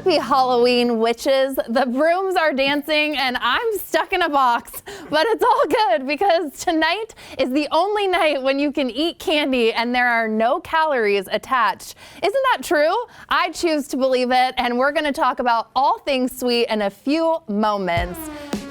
Happy Halloween, witches. The brooms are dancing and I'm stuck in a box. But it's all good because tonight is the only night when you can eat candy and there are no calories attached. Isn't that true? I choose to believe it, and we're going to talk about all things sweet in a few moments.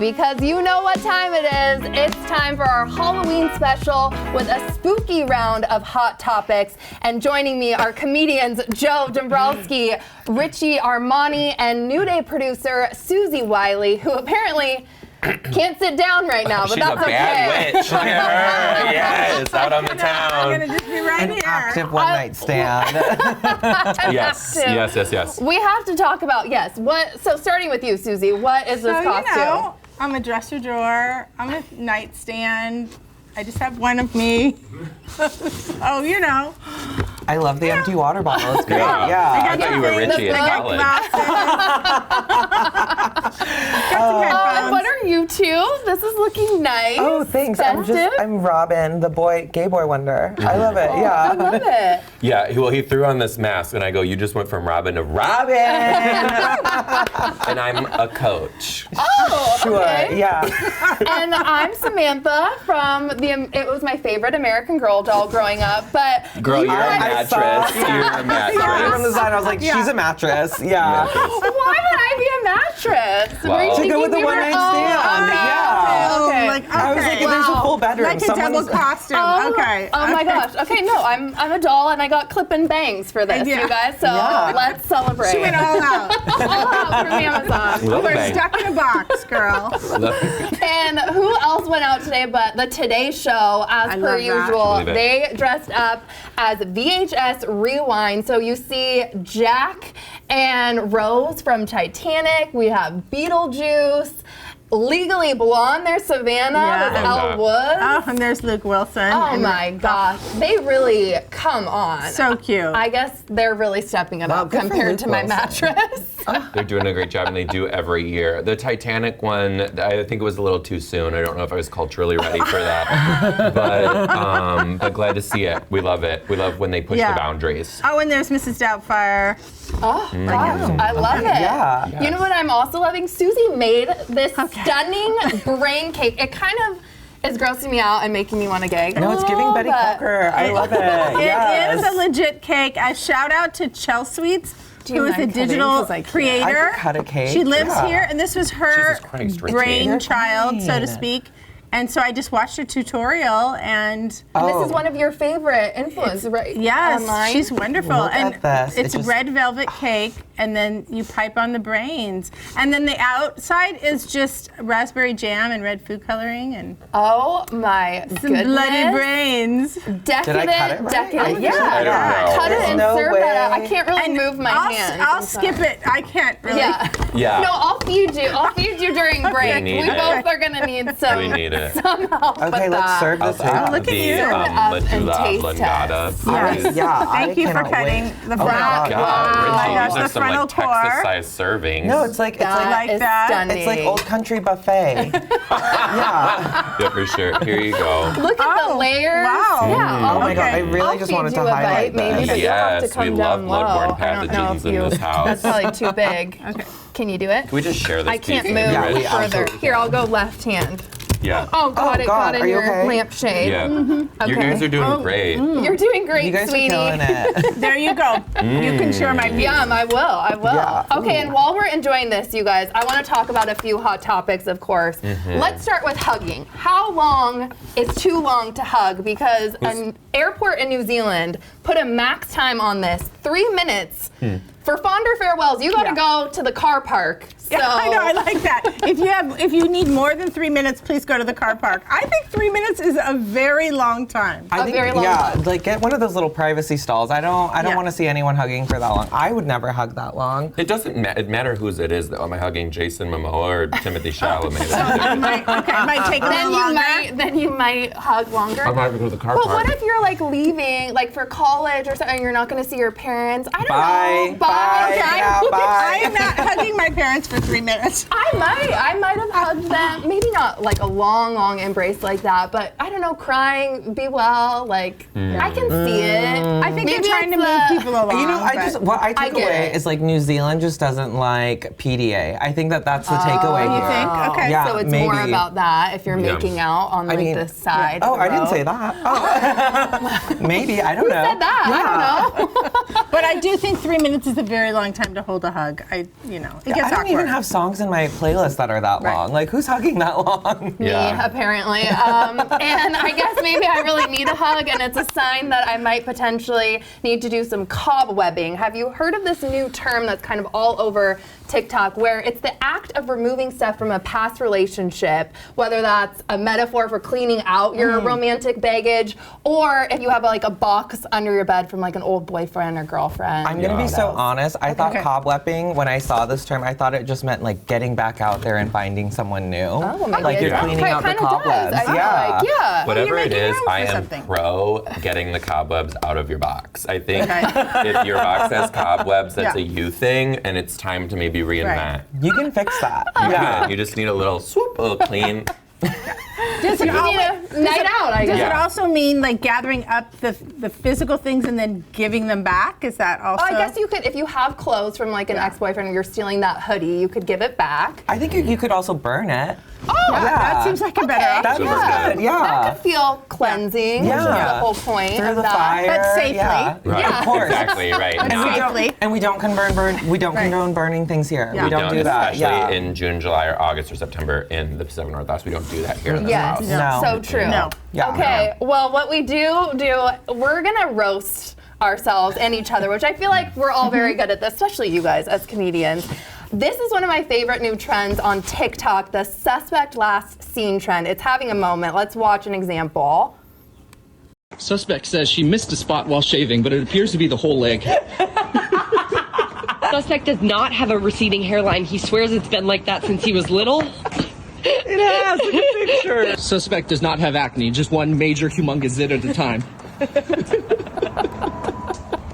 Because you know what time it is. It's time for our Halloween special with a spooky round of hot topics. And joining me are comedians Joe Dombrowski, Ricci, Armani, and New Day producer Suzie Wiley, who apparently can't sit down right now, but She's that's okay. She's a bad witch. Look at her. Yes, out on the town. I'm gonna just be right An here. active one-night stand. Yes. We have to talk about, so starting with you, Suzie, what is this costume? You know, I'm a dresser drawer, I'm a nightstand, I just have one of me. Oh, you know. I love the empty water bottle. It's great. Yeah. I thought you were Ricci in college. And what are you two? This is looking nice. Oh, thanks. I'm Robin, the gay boy wonder. I love it. I love it. Yeah, well, he threw on this mask, and I go, you just went from Robin to Robin! And I'm a coach. Oh, Sure, okay. yeah. And I'm Samantha from it was my favorite American Girl doll growing up, but Girl, you're a mattress. You're a mattress. From the side, I was like, she's a mattress. Yeah. Why would I be a mattress? Well, Were you To go with the thinking we were- one-night stand. Okay. I was like, there's a full bedroom. Like a double costume. Okay. Oh my gosh. Okay, no, I'm a doll and I got clip and bangs for this, Yeah. you guys. So let's celebrate. She went all out. All out from Amazon. Love We're bang. stuck in a box, girl. And who else went out today but the Today Show, as I per love that. usual. Believe it. They dressed up as VHS Rewind. So you see Jack and Rose from Titanic. We have Beetlejuice. Legally Blonde, there's Savannah, there's Elle Woods. Oh, and there's Luke Wilson. Oh my gosh, they really, come on. So cute. I guess they're really stepping it Wow, up good for compared Luke to my Wilson. mattress. They're doing a great job, and they do every year. The Titanic one, I think it was a little too soon. I don't know if I was culturally ready for that. But glad to see it. We love it. We love when they push the boundaries. Oh, and there's Mrs. Doubtfire. Oh, gosh, I love it. Yeah. You know what I'm also loving? Suzie made this stunning brain cake. It kind of is grossing me out and making me want to gag. No, it's giving Betty Crocker. I love it. It is a legit cake. A shout out to Chell Sweets, who is a digital creator. I could cut a cake. She lives here, and this was her Jesus Christ, Ricci. brainchild, so to Fine. speak. And so I just watched a tutorial, and This is one of your favorite influencers, right? yes, Online. she's wonderful. Look and at this. it's It just- red velvet cake, and then you pipe on the brains. And then the outside is just raspberry jam and red food coloring and Oh my some goodness. bloody brains. Decadent, Did I cut it right? decadent. I don't know. Cut it and No serve way. it up. I can't really And move my hands. I'll I'm skip sorry. it. I can't really. Yeah. No, I'll feed you. I'll feed you during break. need We it. both are gonna need some. We need it. Some help with Okay, let's that. serve this up. look at you. Medulla taste oblongata. Yes. Yeah, Thank you for cannot cutting wait. the Oh my front. God. God, my Ricci, gosh, these are the some frontal like core. Texas-sized servings. No, it's like That is that. stunning. it's like old country buffet. Yeah. Yeah, for sure. Here you go. Look at the Oh, layers. wow. Yeah. Oh my God, I I'll really just feed wanted you to a highlight bite, maybe, this. but you'll have to Yes, come we down love bloodborne low. I don't know pathogens if in you. this house. That's probably too big. Okay. Can you do it? Can we just share this I can't piece? move Yeah, we further. absolutely Here, I'll go left hand. Yeah. Oh God, Oh, it God, got in are you your okay? lampshade. Yeah. You Okay. guys are doing great. You're doing great, You guys sweetie. are killing it. There you go. You can share my piece. Yum, I will. Yeah. Okay, Ooh. and while we're enjoying this, you guys, I want to talk about a few hot topics, of course. Let's start with hugging. How long is too long to hug? Because an airport in New Zealand put a max time on this, 3 minutes. For fonder farewells, you got to go to the car park. So Yeah, I know. I like that. If you need more than 3 minutes, please go to the car park. I think 3 minutes is a very long time. I think, very long hug. like get one of those little privacy stalls. I don't Yeah. want to see anyone hugging for that long. I would never hug that long. It doesn't matter whose it is, though. Am I hugging Jason Momoa or Timothy Chalamet? It might take a little longer. then you might hug longer. I'm not going to go to the car But park. what if you're like leaving, like for college or something, you're not going to see your parents? I don't know. Bye. Bye. Yeah, bye. I am not hugging my parents for for 3 minutes. I might have hugged them. Maybe not like a long embrace like that, but I don't know, crying, be well, like I can see it. I think Maybe they're trying to it's move people along. You know, what I I take get away it. is like New Zealand just doesn't like PDA. I think that's the takeaway you here. think? Okay. Yeah, So it's maybe. more about that if you're Yeah. making out on like mean, the side. Oh, of the I didn't road. say that. Oh. Maybe, I don't know. Said that. I don't know. But I do think 3 minutes is a very long time to hold a hug. It gets I don't awkward. even have songs in my playlist that are that Right. long. Like, who's hugging that long? Me, apparently. And I guess maybe I really need a hug, and it's a sign that I might potentially need to do some cobwebbing. Have you heard of this new term that's kind of all over TikTok, where it's the act of removing stuff from a past relationship, whether that's a metaphor for cleaning out your romantic baggage, or if you have like a box under your bed from like an old boyfriend or girlfriend. I'm gonna be so honest. I thought Okay. cobwebbing, when I saw this term, I thought it just meant like getting back out there and finding someone new. Oh, maybe like it you're does. cleaning out the Kinda does. cobwebs. I feel Yeah. like, yeah. Whatever it making is, room I for am something. pro getting the cobwebs out of your box. I think Okay. if your box has cobwebs, that's Yeah. a you thing, and it's time to maybe reinvent. You can fix that. Yeah, you just need a little swoop, a little clean. Does it, You need a night out, I does guess. it also mean like gathering up the physical things and then giving them back? Is that also? I guess you could, if you have clothes from like an ex-boyfriend and you're stealing that hoodie, you could give it back. I think you could also burn it. Oh, That seems like a better option. That'd be Yeah. good. Yeah. That could feel cleansing, which is the Yeah. whole point Through of the that. fire. But safely. Yeah. Right, Yeah. Of course. exactly, right. And Not- safely. And we don't condone burning things here. Yeah. We don't do that. especially Yeah. in June, July, or August, or September in the Pacific Northwest. We don't do that here in this Yes, house. No. so true. No. Yeah. Okay, well, what we do, we're gonna roast ourselves and each other, which I feel like we're all very good at this, especially you guys as comedians. This is one of my favorite new trends on TikTok, the suspect last seen trend. It's having a moment. Let's watch an example. Suspect says she missed a spot while shaving, but it appears to be the whole leg. Suspect does not have a receding hairline. He swears it's been like that since he was little. It has, look at the picture. Suspect does not have acne, just one major humongous zit at a time.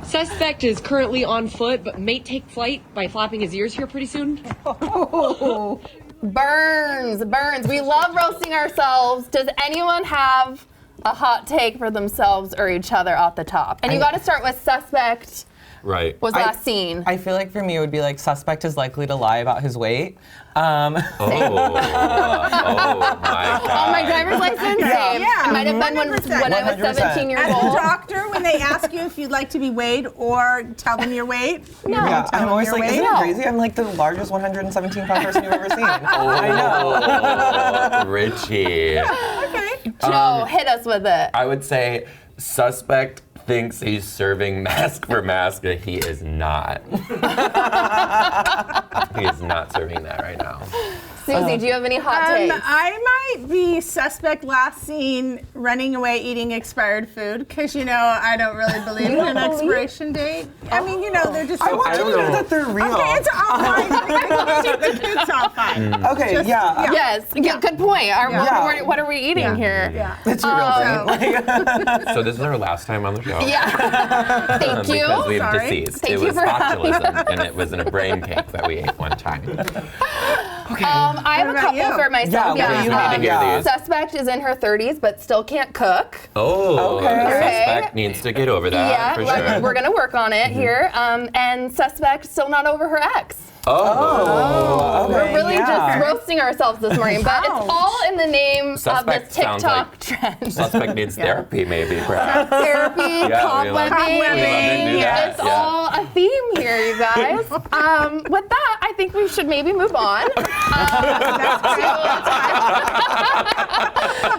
Suspect is currently on foot, but may take flight by flapping his ears here pretty soon. Burns. We love roasting ourselves. Does anyone have a hot take for themselves or each other off the top? And you got to start with suspect Right. was last seen. I feel like for me it would be like suspect is likely to lie about his weight. Oh my God. On my driver's license, same. Yeah, It might have been when 100%. I was 17 years As a old. doctor, when they ask you if you'd like to be weighed or tell them your weight, No. Yeah, tell I'm them always your like, weight. isn't it No. crazy? I'm like the largest 117-pound person you've ever seen. I know. Oh, Ricci. Joe, hit us with it. I would say suspect thinks he's serving mask for mask, and he is not. He is not serving that right now. Suzie, do you have any hot takes? I might be suspect last seen running away eating expired food because, I don't really believe in an expiration date. I mean, they're just I so want you to know know. that they're real. Okay, it's all fine. The kids all fine. Okay, Just- yeah. Yes, good point. Yeah. What are we eating here? Yeah. It's a real thing. Like, So this is our last time on the show. Yeah. Thank you. Because we've Sorry. deceased. Thank it you was for having botulism, and it was in a brain cake that we ate one time. I have a What about couple you? for myself. Yeah, what do you have? Need to hear Yeah. these. Suspect is in her 30s but still can't cook. Oh, Okay. the Okay. suspect needs to get over that Yeah, for sure. we're gonna work on it here. And suspect still not over her ex. Oh. We're really yeah. just roasting ourselves this morning, but it's Ouch. all in the name Suspect of this sounds TikTok like- trend. Suspect needs therapy, maybe, perhaps. Therapy, Yeah, we love- cobwebbing. we love to do that, It's yeah. all a theme here, you guys. With that, I think we should maybe move on.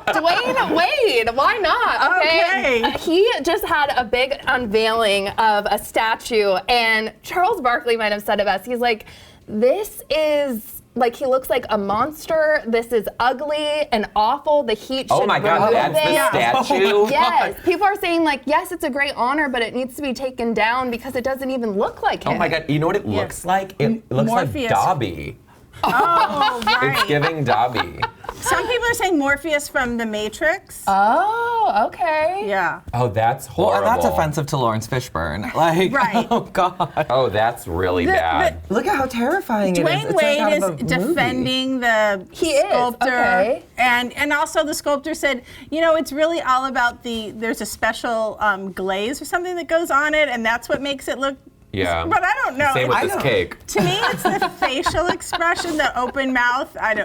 Dwayne Wade, why not? Okay. He just had a big unveiling of a statue, and Charles Barkley might have said it best. He's like, this is like, he looks like a monster. This is ugly and awful. The heat should Oh my God, remove that's the it. statue? Yes, people are saying like, yes, it's a great honor, but it needs to be taken down because it doesn't even look like him. Oh my God, you know what it looks like? It looks Morpheus. like Dobby. Oh, right. It's giving Dobby. Some people are saying Morpheus from The Matrix. Oh, okay. Yeah. Oh, that's Well, horrible. and that's offensive to Lawrence Fishburne. Like, Right. oh God. Oh, that's really bad. Look at how terrifying it is. Dwayne It's like Wade out is of a movie. defending the He is, sculptor. okay. And also the sculptor said, it's really all about there's a special glaze or something that goes on it, and that's what makes it look. Yeah. But I don't know. Same with I this don't- cake. To me, it's the facial expression, the open mouth. I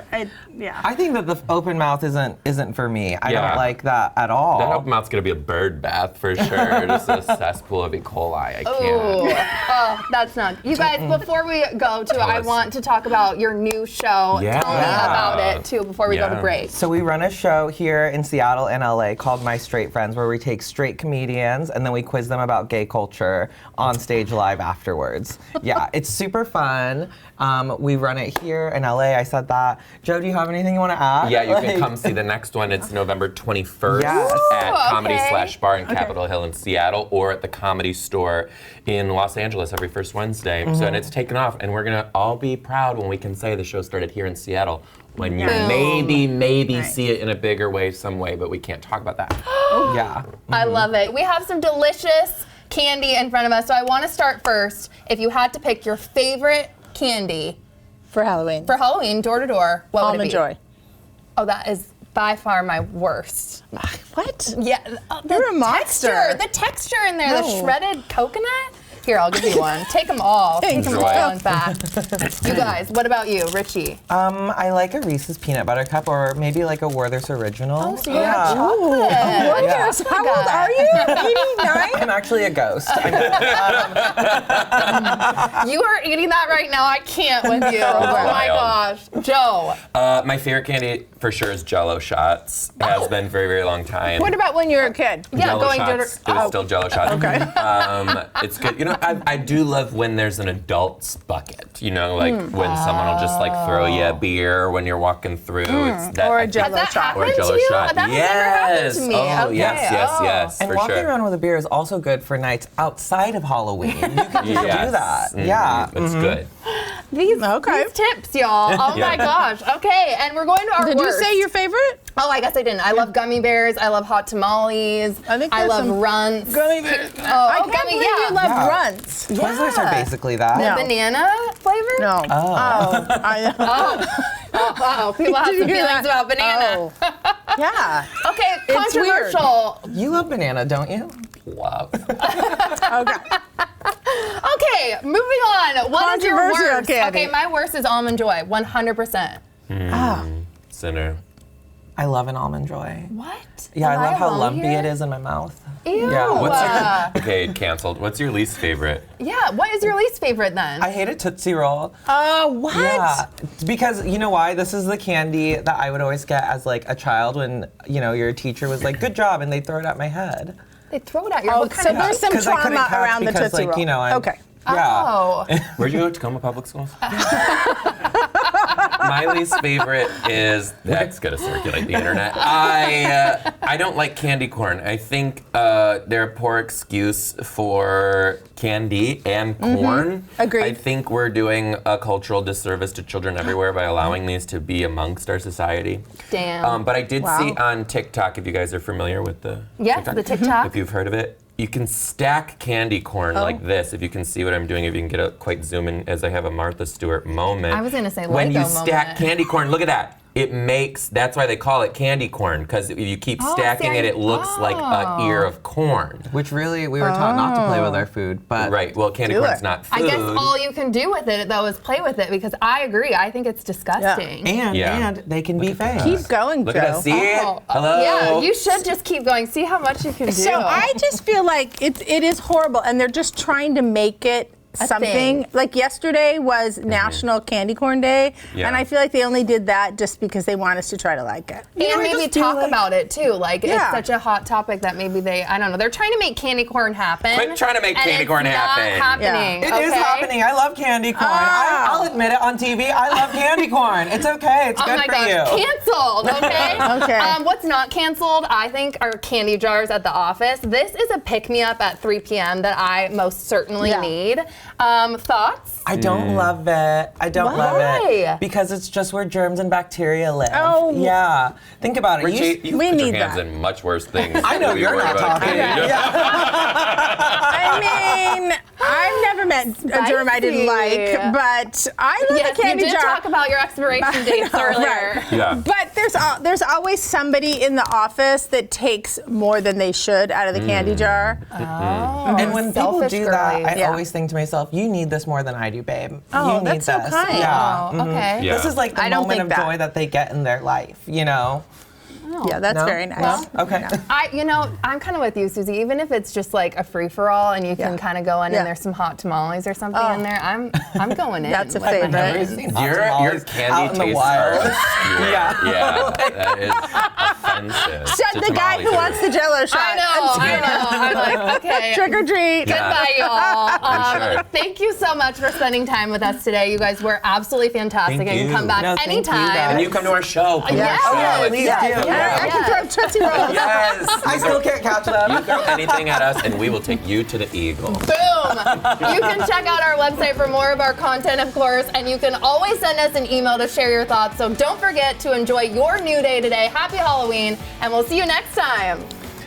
think that the open mouth isn't for me. I Yeah. don't like that at all. That open mouth's gonna be a bird bath for sure. Just a cesspool of E. coli. I Ooh. can't. Oh, that's not. You guys, before we go to, I us. want to talk about your new show. Yeah. Tell me about it too before we go to Yeah. break. So we run a show here in Seattle and LA called My Straight Friends, where we take straight comedians and then we quiz them about gay culture on stage live afterwards. Yeah, it's super fun. We run it here in LA. I said that. Joe, do you have anything you want to add? Yeah, you can come see the next one. It's November 21st Yes. at Comedy okay. /Bar in Capitol Hill in Seattle, or at the Comedy Store in Los Angeles every first Wednesday. So, and it's taken off, and we're gonna all be proud when we can say the show started here in Seattle. When you maybe see it in a bigger way, some way, but we can't talk about that. Yeah. I love it. We have some delicious candy in front of us, so I want to start first. If you had to pick your favorite candy For Halloween. for Halloween, door to door, what would it Almond be? Joy. Oh, that is by far my worst. What? Yeah, You're a monster. The texture in there, the No. shredded coconut. Here, I'll give you one. Take them all. Take them Enjoy. all in back. You guys, what about you, Ricci? I like a Reese's peanut butter cup, or maybe like a Werther's original. Oh, so you're a chocolate. Yes. How old are you? 89? I'm actually a ghost. You are eating that right now. I can't with you. Oh my gosh. Joe. My favorite candy for sure is Jell-O shots. It has been for a very long time. What about when you were a kid? Yeah, Jell-O going shots. to It was still Jell-O shots. Okay. It's good. You know, I do love when there's an adult's bucket. You know, like when someone will just like throw you a beer when you're walking through. It's that, Or a I think- Jell-O Has that shot. Or a happened Jell-O to you? shot. That has never happened Yes. to me. Oh, Okay. yes, And for walking sure. around with a beer is also good for nights outside of Halloween. You can just Yes. do that. Mhm. Yeah. It's good. These tips, y'all. Oh my gosh. Okay, and we're going to our Did worst. you say your favorite? Oh, I guess I didn't. I love gummy bears. I love hot tamales. I think I there's love some runts. Gummy bears. Oh, I can't gummy, believe yeah. you love Yeah. runts. Twizzlers are basically that. No. Banana flavor? No. Oh. Oh, people have Did you some hear feelings that? about banana. Oh. Yeah. Okay, It's weird. controversial. You love banana, don't you? Love. Okay. Okay, moving on. What is your Controversial worst? candy. Okay, my worst is Almond Joy, 100%. Sinner. I love an almond joy. What? Yeah, Am I love how alone lumpy here? it is in my mouth. Ew. Yeah. What's your, okay, canceled. What's your least favorite? Yeah, what is your least favorite then? I hate a Tootsie Roll. What? Yeah, because you know why? This is the candy that I would always get as like a child when, your teacher was like, good job, and they'd throw it at my head. They throw it at your Oh, what kind so of there's some 'Cause I couldn't trauma catch around the because, Tootsie Roll. I'm- Okay. Yeah. Oh. Where'd you go? Tacoma Public Schools? My least favorite is that's gonna circulate the internet. I don't like candy corn. I think they're a poor excuse for candy and corn. Agreed. I think we're doing a cultural disservice to children everywhere by allowing these to be amongst our society. Damn. But I did Wow. see on TikTok, if you guys are familiar with the Yes, the TikTok. if you've heard of it, you can stack candy corn like this. If you can see what I'm doing, if you can get a quite zoom in as I have a Martha Stewart moment. I was gonna say when Lego you stack moment. candy corn, look at that. It makes, that's why they call it candy corn, because if you keep stacking see, it, it looks like an ear of corn. Which really, we were taught not to play with our food, but Right, well, candy Do corn's it. not food. I guess all you can do with it though is play with it because I agree. I think it's disgusting. and they can be fake. Keep going, Look Joe. at that, see? Oh, Hello? Yeah, you should just keep going. See how much you can do. So I just feel like it is horrible, and they're just trying to make it something. thing. Like yesterday was National Candy Corn Day, Yeah. and I feel like they only did that just because they want us to try to like it. and maybe talk about it too. Like Yeah. it's such a hot topic that maybe I don't know. They're trying to make candy corn happen. Quit trying to make and candy it's corn not happen. happening. It is okay? happening. I love candy corn. I'll admit it on TV. I love candy corn. It's okay. It's Oh good my for gosh, you. cancel canceled, okay? Okay. What's not canceled, I think, are candy jars at the office. This is a pick-me-up at 3 p.m. that I most certainly need. Thoughts? I don't love it. I don't love Why? it. Because it's just where germs and bacteria live. Oh. Yeah. Think about it. Ricci, you We put need your hands that. in much worse things. I know than we you're worry not about talking. candy. I mean, I've never met a germ I didn't like, but I love Yes, a candy you did jar. talk about your expiration dates earlier. Right. Yeah. But there's always somebody in the office that takes more than they should out of the candy jar. Oh, And when people selfish do that, girly. I Yeah. always think to myself, you need this more than I do, babe. Oh, you need that's so this. kind. Yeah. Oh, okay. Yeah. This is like the I don't moment think of that. joy that they get in their life, you know? Yeah, that's No? very nice. No? Okay. I'm kind of with you, Suzie. Even if it's just like a free-for-all and you can Yeah. kind of go in Yeah. and there's some hot tamales or something in there, I'm going in. That's a with my favorite. hands. Never seen hot Your tamales candy out in the tastes wild. are obscure. Yeah. Yeah, that is offensive. Said to the guy tamales who wants the Jello shot. I know. I'm like, okay. Trick or treat. Goodbye, y'all. sure. Thank you so much for spending time with us today. You guys were absolutely fantastic. Thank and you you. can come back No, thank you, anytime. guys. And you come to our show. Come Yes. to our show. Yes. Please Yes. do. Yes. I can throw Tootsie Rolls. Yes. I still can't catch them. You throw anything at us, and we will take you to the eagle. Boom! You can check out our website for more of our content, of course, and you can always send us an email to share your thoughts. So don't forget to enjoy your new day today. Happy Halloween, and we'll see you next time.